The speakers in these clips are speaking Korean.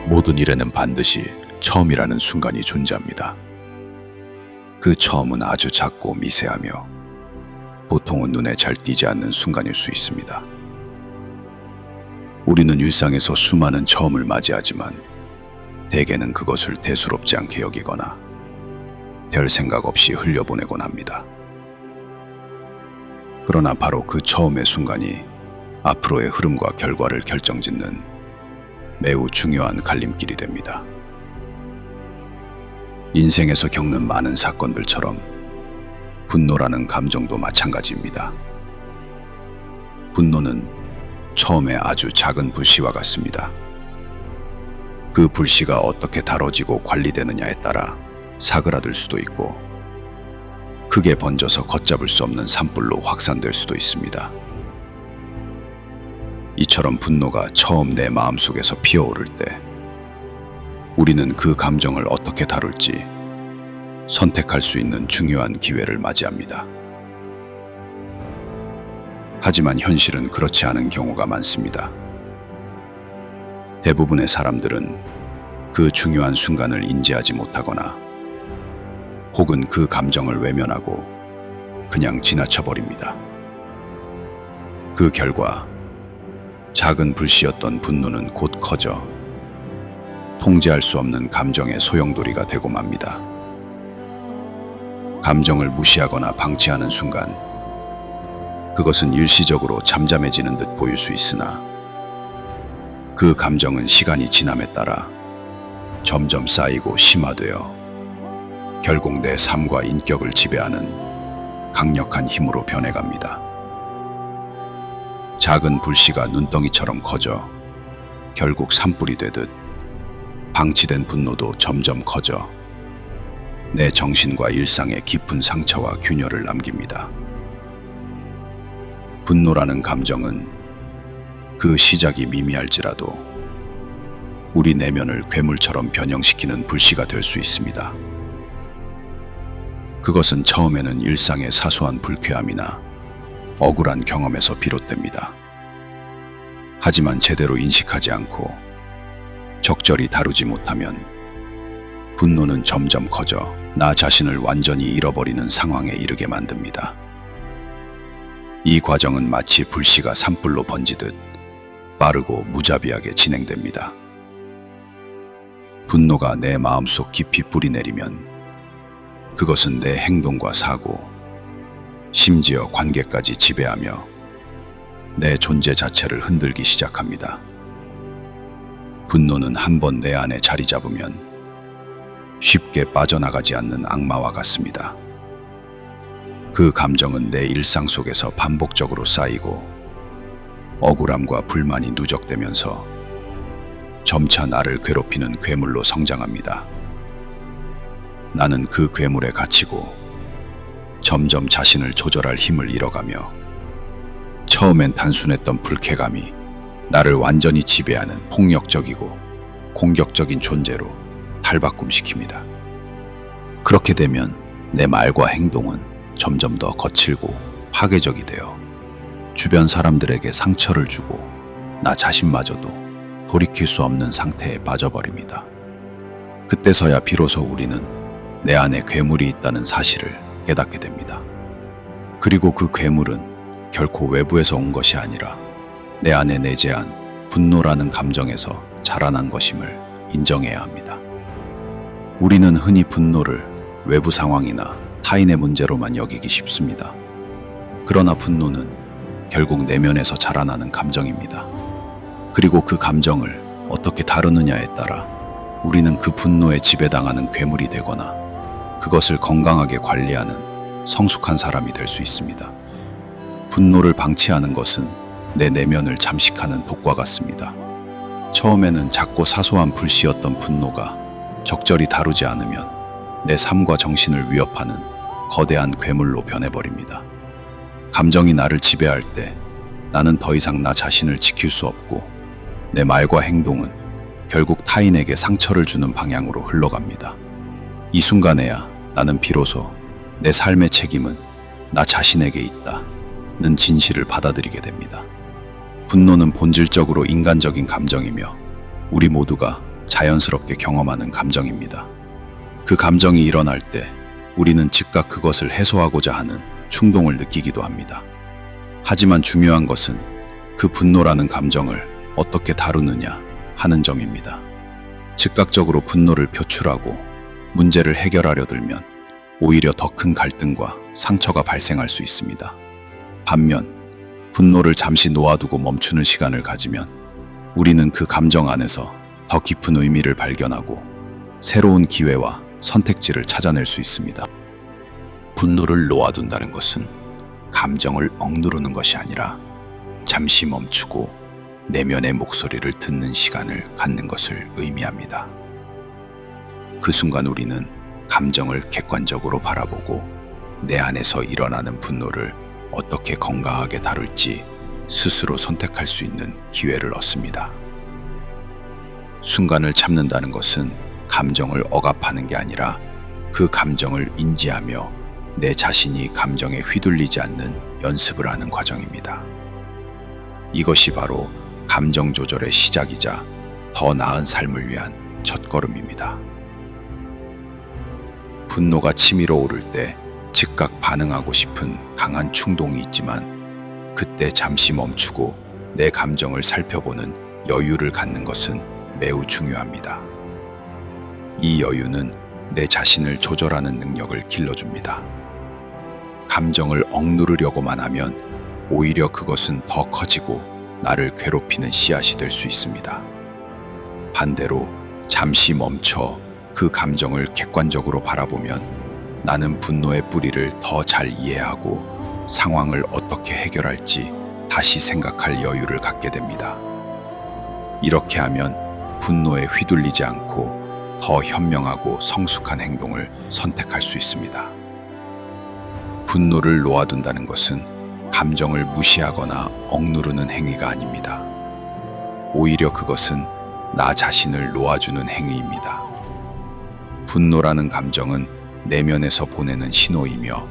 모든 일에는 반드시 처음이라는 순간이 존재합니다. 그 처음은 아주 작고 미세하며 보통은 눈에 잘 띄지 않는 순간일 수 있습니다. 우리는 일상에서 수많은 처음을 맞이하지만 대개는 그것을 대수롭지 않게 여기거나 별 생각 없이 흘려보내곤 합니다. 그러나 바로 그 처음의 순간이 앞으로의 흐름과 결과를 결정짓는 매우 중요한 갈림길이 됩니다. 인생에서 겪는 많은 사건들처럼 분노라는 감정도 마찬가지입니다. 분노는 처음에 아주 작은 불씨와 같습니다. 그 불씨가 어떻게 다뤄지고 관리되느냐에 따라 사그라들 수도 있고 크게 번져서 걷잡을 수 없는 산불로 확산될 수도 있습니다. 이처럼 분노가 처음 내 마음속에서 피어오를 때 우리는 그 감정을 어떻게 다룰지 선택할 수 있는 중요한 기회를 맞이합니다. 하지만 현실은 그렇지 않은 경우가 많습니다. 대부분의 사람들은 그 중요한 순간을 인지하지 못하거나 혹은 그 감정을 외면하고 그냥 지나쳐버립니다. 그 결과 작은 불씨였던 분노는 곧 커져 통제할 수 없는 감정의 소용돌이가 되고 맙니다. 감정을 무시하거나 방치하는 순간 그것은 일시적으로 잠잠해지는 듯 보일 수 있으나 그 감정은 시간이 지남에 따라 점점 쌓이고 심화되어 결국 내 삶과 인격을 지배하는 강력한 힘으로 변해갑니다. 작은 불씨가 눈덩이처럼 커져 결국 산불이 되듯 방치된 분노도 점점 커져 내 정신과 일상에 깊은 상처와 균열을 남깁니다. 분노라는 감정은 그 시작이 미미할지라도 우리 내면을 괴물처럼 변형시키는 불씨가 될 수 있습니다. 그것은 처음에는 일상의 사소한 불쾌함이나 억울한 경험에서 비롯됩니다. 하지만 제대로 인식하지 않고 적절히 다루지 못하면 분노는 점점 커져 나 자신을 완전히 잃어버리는 상황에 이르게 만듭니다. 이 과정은 마치 불씨가 산불로 번지듯 빠르고 무자비하게 진행됩니다. 분노가 내 마음속 깊이 뿌리내리면 그것은 내 행동과 사고, 심지어 관계까지 지배하며 내 존재 자체를 흔들기 시작합니다. 분노는 한번 내 안에 자리 잡으면 쉽게 빠져나가지 않는 악마와 같습니다. 그 감정은 내 일상 속에서 반복적으로 쌓이고 억울함과 불만이 누적되면서 점차 나를 괴롭히는 괴물로 성장합니다. 나는 그 괴물에 갇히고 점점 자신을 조절할 힘을 잃어가며 처음엔 단순했던 불쾌감이 나를 완전히 지배하는 폭력적이고 공격적인 존재로 탈바꿈시킵니다. 그렇게 되면 내 말과 행동은 점점 더 거칠고 파괴적이 되어 주변 사람들에게 상처를 주고 나 자신마저도 돌이킬 수 없는 상태에 빠져버립니다. 그때서야 비로소 우리는 내 안에 괴물이 있다는 사실을 깨닫게 됩니다. 그리고 그 괴물은 결코 외부에서 온 것이 아니라 내 안에 내재한 분노라는 감정에서 자라난 것임을 인정해야 합니다. 우리는 흔히 분노를 외부 상황이나 타인의 문제로만 여기기 쉽습니다. 그러나 분노는 결국 내면에서 자라나는 감정입니다. 그리고 그 감정을 어떻게 다루느냐에 따라 우리는 그 분노에 지배당하는 괴물이 되거나 그것을 건강하게 관리하는 성숙한 사람이 될 수 있습니다. 분노를 방치하는 것은 내 내면을 잠식하는 독과 같습니다. 처음에는 작고 사소한 불씨였던 분노가 적절히 다루지 않으면 내 삶과 정신을 위협하는 거대한 괴물로 변해버립니다. 감정이 나를 지배할 때 나는 더 이상 나 자신을 지킬 수 없고 내 말과 행동은 결국 타인에게 상처를 주는 방향으로 흘러갑니다. 이 순간에야 나는 비로소 내 삶의 책임은 나 자신에게 있다는 진실을 받아들이게 됩니다. 분노는 본질적으로 인간적인 감정이며 우리 모두가 자연스럽게 경험하는 감정입니다. 그 감정이 일어날 때 우리는 즉각 그것을 해소하고자 하는 충동을 느끼기도 합니다. 하지만 중요한 것은 그 분노라는 감정을 어떻게 다루느냐 하는 점입니다. 즉각적으로 분노를 표출하고 문제를 해결하려 들면 오히려 더 큰 갈등과 상처가 발생할 수 있습니다. 반면 분노를 잠시 놓아두고 멈추는 시간을 가지면 우리는 그 감정 안에서 더 깊은 의미를 발견하고 새로운 기회와 선택지를 찾아낼 수 있습니다. 분노를 놓아둔다는 것은 감정을 억누르는 것이 아니라 잠시 멈추고 내면의 목소리를 듣는 시간을 갖는 것을 의미합니다. 그 순간 우리는 감정을 객관적으로 바라보고 내 안에서 일어나는 분노를 어떻게 건강하게 다룰지 스스로 선택할 수 있는 기회를 얻습니다. 순간을 참는다는 것은 감정을 억압하는 게 아니라 그 감정을 인지하며 내 자신이 감정에 휘둘리지 않는 연습을 하는 과정입니다. 이것이 바로 감정 조절의 시작이자 더 나은 삶을 위한 첫걸음입니다. 분노가 치밀어 오를 때 즉각 반응하고 싶은 강한 충동이 있지만 그때 잠시 멈추고 내 감정을 살펴보는 여유를 갖는 것은 매우 중요합니다. 이 여유는 내 자신을 조절하는 능력을 길러줍니다. 감정을 억누르려고만 하면 오히려 그것은 더 커지고 나를 괴롭히는 씨앗이 될 수 있습니다. 반대로 잠시 멈춰 그 감정을 객관적으로 바라보면 나는 분노의 뿌리를 더 잘 이해하고 상황을 어떻게 해결할지 다시 생각할 여유를 갖게 됩니다. 이렇게 하면 분노에 휘둘리지 않고 더 현명하고 성숙한 행동을 선택할 수 있습니다. 분노를 놓아둔다는 것은 감정을 무시하거나 억누르는 행위가 아닙니다. 오히려 그것은 나 자신을 놓아주는 행위입니다. 분노라는 감정은 내면에서 보내는 신호이며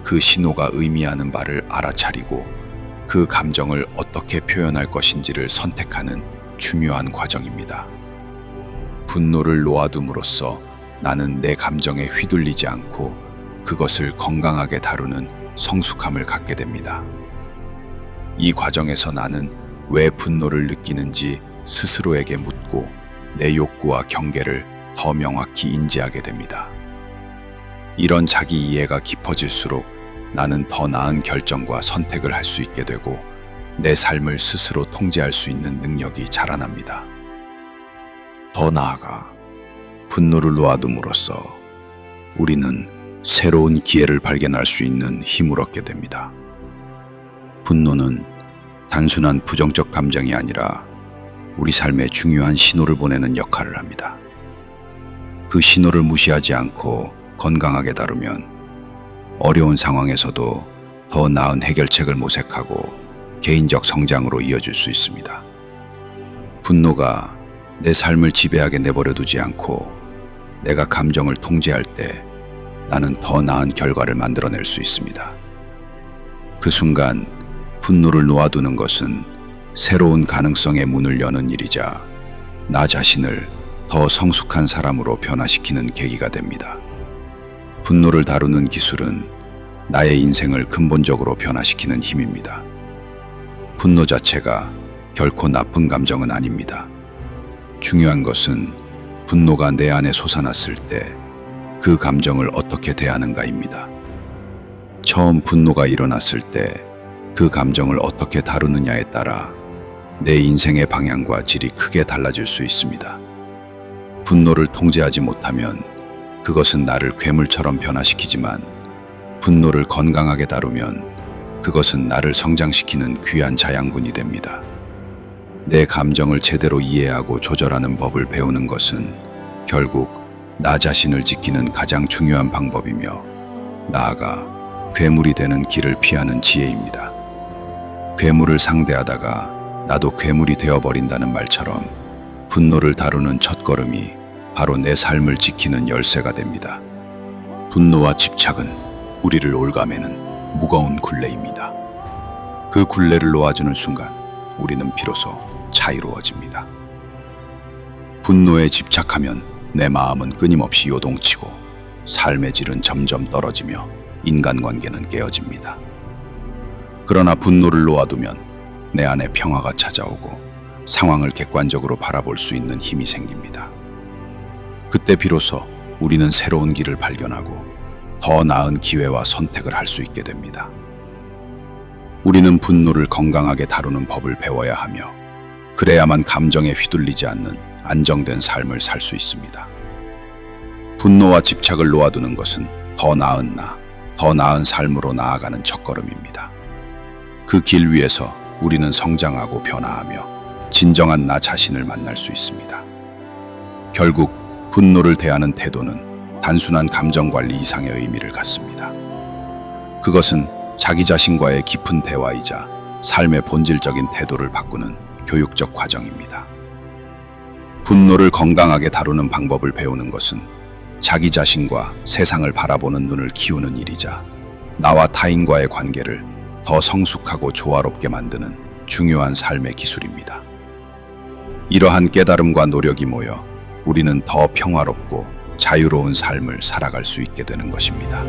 그 신호가 의미하는 바를 알아차리고 그 감정을 어떻게 표현할 것인지를 선택하는 중요한 과정입니다. 분노를 놓아둠으로써 나는 내 감정에 휘둘리지 않고 그것을 건강하게 다루는 성숙함을 갖게 됩니다. 이 과정에서 나는 왜 분노를 느끼는지 스스로에게 묻고 내 욕구와 경계를 더 명확히 인지하게 됩니다. 이런 자기 이해가 깊어질수록 나는 더 나은 결정과 선택을 할 수 있게 되고 내 삶을 스스로 통제할 수 있는 능력이 자라납니다. 더 나아가 분노를 놓아둠으로써 우리는 새로운 기회를 발견할 수 있는 힘을 얻게 됩니다. 분노는 단순한 부정적 감정이 아니라 우리 삶에 중요한 신호를 보내는 역할을 합니다. 그 신호를 무시하지 않고 건강하게 다루면 어려운 상황에서도 더 나은 해결책을 모색하고 개인적 성장으로 이어질 수 있습니다. 분노가 내 삶을 지배하게 내버려 두지 않고 내가 감정을 통제할 때 나는 더 나은 결과를 만들어낼 수 있습니다. 그 순간 분노를 놓아두는 것은 새로운 가능성의 문을 여는 일이자 나 자신을 더 성숙한 사람으로 변화시키는 계기가 됩니다. 분노를 다루는 기술은 나의 인생을 근본적으로 변화시키는 힘입니다. 분노 자체가 결코 나쁜 감정은 아닙니다. 중요한 것은 분노가 내 안에 솟아났을 때 그 감정을 어떻게 대하는가입니다. 처음 분노가 일어났을 때 그 감정을 어떻게 다루느냐에 따라 내 인생의 방향과 질이 크게 달라질 수 있습니다. 분노를 통제하지 못하면 그것은 나를 괴물처럼 변화시키지만 분노를 건강하게 다루면 그것은 나를 성장시키는 귀한 자양분이 됩니다. 내 감정을 제대로 이해하고 조절하는 법을 배우는 것은 결국 나 자신을 지키는 가장 중요한 방법이며 나아가 괴물이 되는 길을 피하는 지혜입니다. 괴물을 상대하다가 나도 괴물이 되어버린다는 말처럼 분노를 다루는 첫걸음이 바로 내 삶을 지키는 열쇠가 됩니다. 분노와 집착은 우리를 올가매는 무거운 굴레입니다. 그 굴레를 놓아주는 순간 우리는 비로소 자유로워집니다. 분노에 집착하면 내 마음은 끊임없이 요동치고 삶의 질은 점점 떨어지며 인간관계는 깨어집니다. 그러나 분노를 놓아두면 내 안에 평화가 찾아오고 상황을 객관적으로 바라볼 수 있는 힘이 생깁니다. 그때 비로소 우리는 새로운 길을 발견하고 더 나은 기회와 선택을 할 수 있게 됩니다. 우리는 분노를 건강하게 다루는 법을 배워야 하며 그래야만 감정에 휘둘리지 않는 안정된 삶을 살 수 있습니다. 분노와 집착을 놓아두는 것은 더 나은 나, 더 나은 삶으로 나아가는 첫걸음입니다. 그 길 위에서 우리는 성장하고 변화하며 진정한 나 자신을 만날 수 있습니다. 결국 분노를 대하는 태도는 단순한 감정 관리 이상의 의미를 갖습니다. 그것은 자기 자신과의 깊은 대화이자 삶의 본질적인 태도를 바꾸는 교육적 과정입니다. 분노를 건강하게 다루는 방법을 배우는 것은 자기 자신과 세상을 바라보는 눈을 키우는 일이자 나와 타인과의 관계를 더 성숙하고 조화롭게 만드는 중요한 삶의 기술입니다. 이러한 깨달음과 노력이 모여 우리는 더 평화롭고 자유로운 삶을 살아갈 수 있게 되는 것입니다.